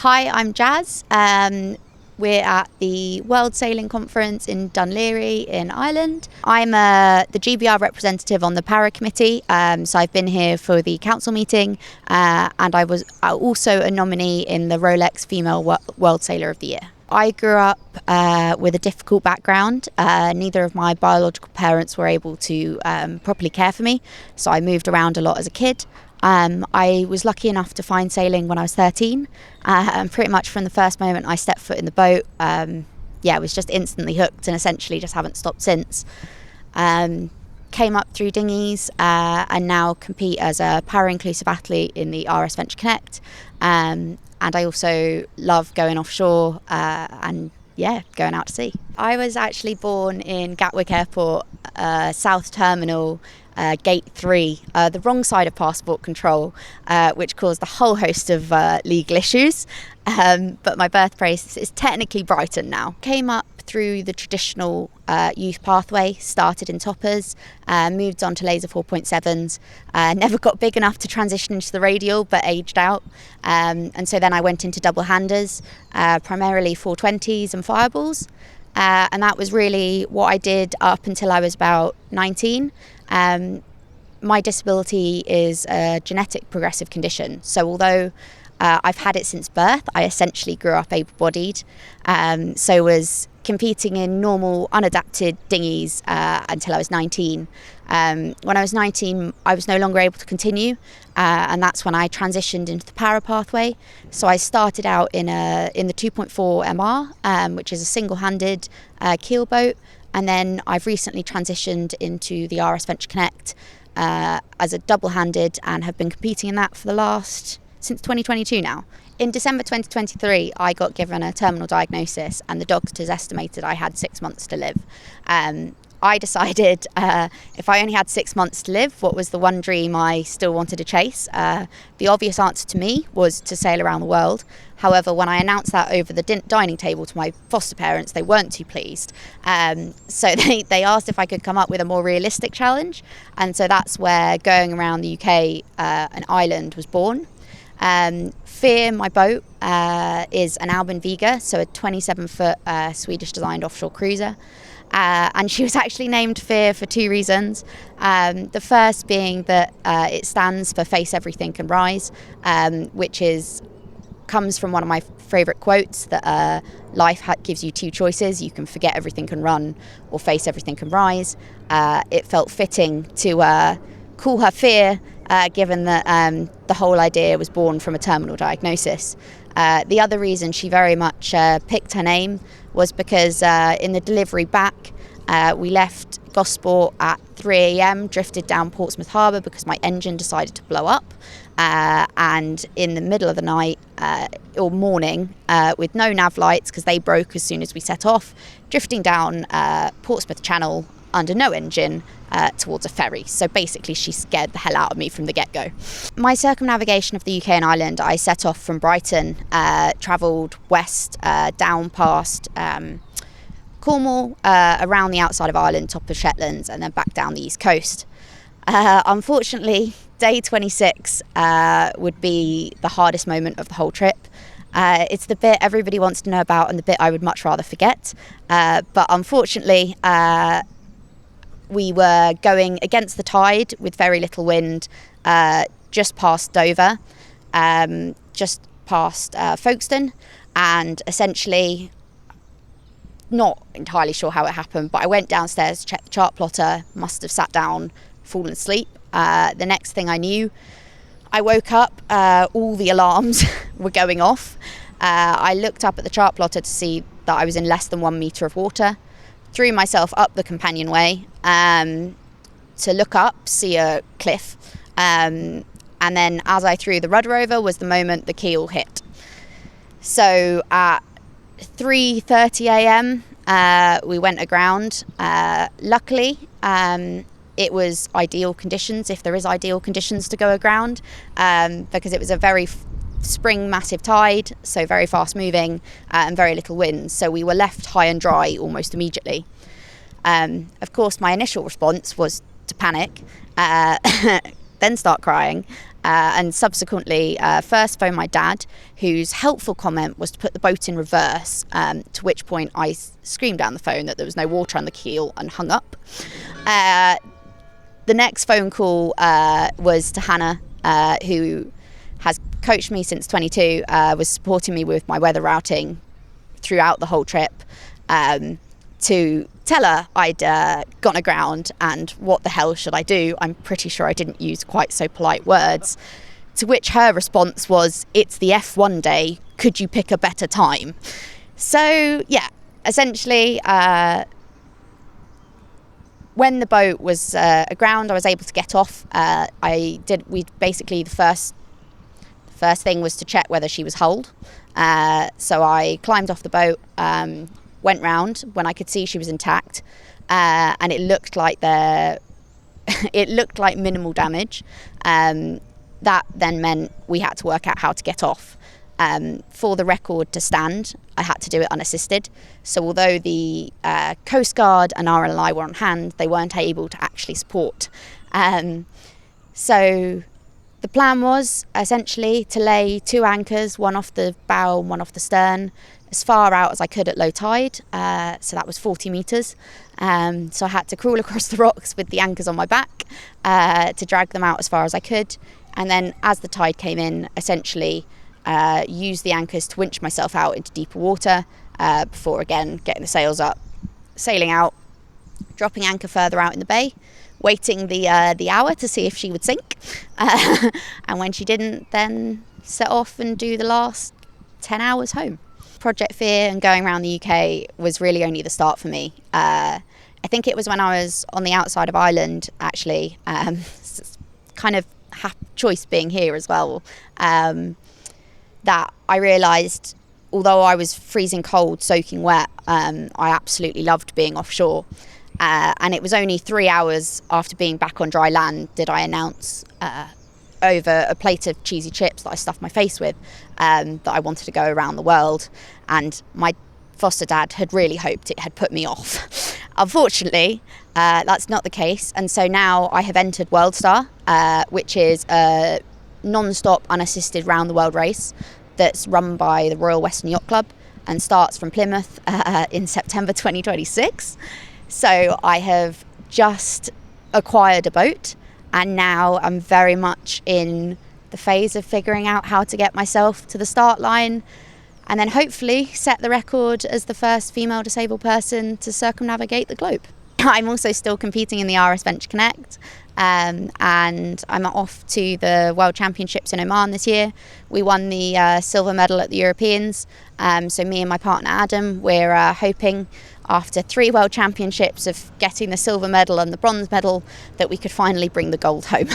Hi, I'm Jazz. We're at the World Sailing Conference in Dunleary in Ireland. I'm the GBR representative on the Para committee, so I've been here for the council meeting, and I was also a nominee in the Rolex Female World Sailor of the Year. I grew up with a difficult background. Neither of my biological parents were able to properly care for me, so I moved around a lot as a kid. I was lucky enough to find sailing when I was 13, and pretty much from the first moment I stepped foot in the boat, I was just instantly hooked and essentially just haven't stopped since. Came up through dinghies and now compete as a para-inclusive athlete in the RS Venture Connect, and I also love going offshore and going out to sea. I was actually born in Gatwick Airport, South Terminal, Gate 3, the wrong side of passport control, which caused a whole host of legal issues. But my birthplace is technically Brighton now. Came up through the traditional youth pathway, started in toppers, moved on to laser 4.7s, never got big enough to transition into the radial, but aged out. And so then I went into double handers, primarily 420s and fireballs. And that was really what I did up until I was about 19. My disability is a genetic progressive condition. So although I've had it since birth, I essentially grew up able-bodied. So was competing in normal, unadapted dinghies until I was 19. When I was 19, I was no longer able to continue, and that's when I transitioned into the para pathway. So I started out in the 2.4 MR, which is a single-handed keel boat, and then I've recently transitioned into the RS Venture Connect as a double-handed, and have been competing in that for since 2022 now. In December 2023, I got given a terminal diagnosis, and the doctors estimated I had 6 months to live. I decided if I only had 6 months to live, what was the one dream I still wanted to chase? The obvious answer to me was to sail around the world. However, when I announced that over the dining table to my foster parents, they weren't too pleased. So they asked if I could come up with a more realistic challenge. And so that's where going around the UK and Ireland was born. Fear, my boat, is an Albin Vega, so a 27-foot Swedish designed offshore cruiser. And she was actually named Fear for two reasons. The first being that it stands for Face Everything and Rise, which comes from one of my favourite quotes, that life gives you two choices. You can forget everything and run, or face everything and rise. It felt fitting to call her Fear, given that the whole idea was born from a terminal diagnosis. The other reason she very much picked her name was because in the delivery back, we left Gosport at 3 a.m, drifted down Portsmouth Harbour because my engine decided to blow up. And in the middle of the night or morning, with no nav lights because they broke as soon as we set off, drifting down Portsmouth Channel under no engine towards a ferry. So basically she scared the hell out of me from the get-go. My circumnavigation of the UK and Ireland, I set off from Brighton, travelled west down past Cornwall, around the outside of Ireland, top of Shetlands, and then back down the east coast. Unfortunately, day 26 would be the hardest moment of the whole trip. It's the bit everybody wants to know about and the bit I would much rather forget. But unfortunately, we were going against the tide with very little wind, just past Dover, just past Folkestone, and essentially, not entirely sure how it happened, but I went downstairs, checked the chart plotter, must have sat down, fallen asleep. The next thing I knew, I woke up, all the alarms were going off. I looked up at the chart plotter to see that I was in less than 1 metre of water, threw myself up the companionway to look up, see a cliff, and then as I threw the rudder over was the moment the keel hit. So at 3:30 a.m, we went aground. Luckily, it was ideal conditions, if there is ideal conditions to go aground, because it was a very spring massive tide, so very fast moving, and very little wind. So we were left high and dry almost immediately. Of course, my initial response was to panic, then start crying, And subsequently first phoned my dad, whose helpful comment was to put the boat in reverse, to which point I screamed down the phone that there was no water on the keel and hung up. The next phone call was to Hannah, who has coached me since 22, was supporting me with my weather routing throughout the whole trip, to tell her I'd gone aground and what the hell should I do. I'm pretty sure I didn't use quite so polite words, to which her response was, "It's the F1 day, could you pick a better time?" So yeah, essentially when the boat was aground, I was able to get off. The first thing was to check whether she was hulled. So I climbed off the boat, went round when I could see she was intact, and it looked like minimal damage. That then meant we had to work out how to get off. For the record to stand, I had to do it unassisted. So although the Coast Guard and RLI were on hand, they weren't able to actually support. So the plan was essentially to lay 2 anchors, one off the bow and one off the stern, as far out as I could at low tide. So that was 40 metres. So I had to crawl across the rocks with the anchors on my back to drag them out as far as I could. And then as the tide came in, essentially use the anchors to winch myself out into deeper water before again getting the sails up, sailing out, dropping anchor further out in the bay, waiting the hour to see if she would sink, and when she didn't, then set off and do the last 10 hours home. Project Fear and going around the UK was really only the start for me. I think it was when I was on the outside of Ireland, actually, kind of choice being here as well, that I realised, although I was freezing cold, soaking wet, I absolutely loved being offshore. And it was only 3 hours after being back on dry land did I announce over a plate of cheesy chips that I stuffed my face with that I wanted to go around the world. And my foster dad had really hoped it had put me off. Unfortunately, that's not the case. And so now I have entered WorldStar, which is a non-stop unassisted round the world race that's run by the Royal Western Yacht Club and starts from Plymouth in September 2026. So I have just acquired a boat, and now I'm very much in the phase of figuring out how to get myself to the start line and then hopefully set the record as the first female disabled person to circumnavigate the globe. I'm also still competing in the RS Venture Connect, and I'm off to the World Championships in Oman this year. We won the silver medal at the Europeans, so me and my partner Adam, we're hoping after 3 World Championships of getting the silver medal and the bronze medal that we could finally bring the gold home.